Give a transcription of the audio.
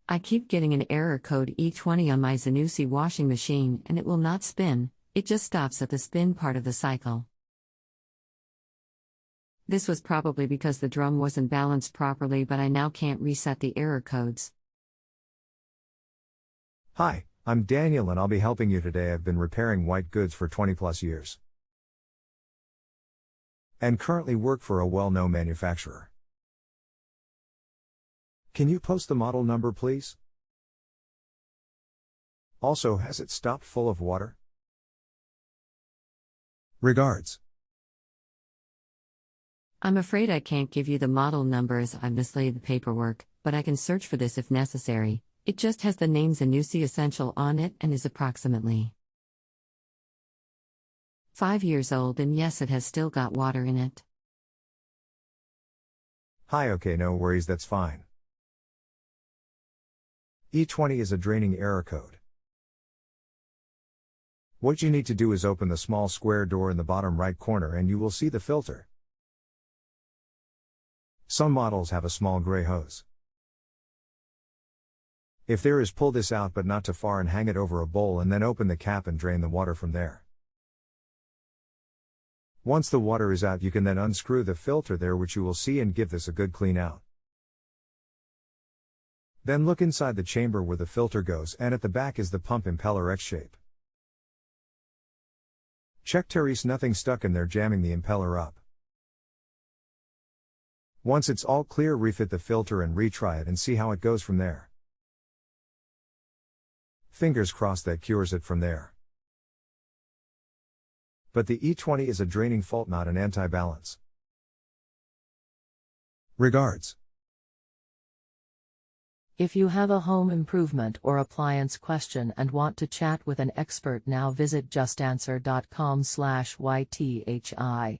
I keep getting an error code E20 on my Zanussi washing machine and it will not spin, it just stops at the spin part of the cycle. This was probably because the drum wasn't balanced properly, but I now can't reset the error codes. Hi, I'm Daniel and I'll be helping you today. I've been repairing white goods for 20 plus years and currently work for a well-known manufacturer. Can you post the model number, please? Also, has it stopped full of water? Regards. I'm afraid I can't give you the model number as I've mislaid the paperwork, but I can search for this if necessary. It just has the name Zanussi Essential on it and is approximately 5 years old, and yes, it has still got water in it. Hi, okay, no worries, that's fine. E20 is a draining error code. What you need to do is open the small square door in the bottom right corner and you will see the filter. Some models have a small gray hose. If there is, pull this out but not too far and hang it over a bowl and then open the cap and drain the water from there. Once the water is out, you can then unscrew the filter there, which you will see, and give this a good clean out. Then look inside the chamber where the filter goes, and at the back is the pump impeller X shape. Check there is nothing stuck in there jamming the impeller up. Once it's all clear, refit the filter and retry it and see how it goes from there. Fingers crossed that cures it from there. But the E20 is a draining fault, not an anti-balance. Regards. If you have a home improvement or appliance question and want to chat with an expert, now visit JustAnswer.com/YTHI.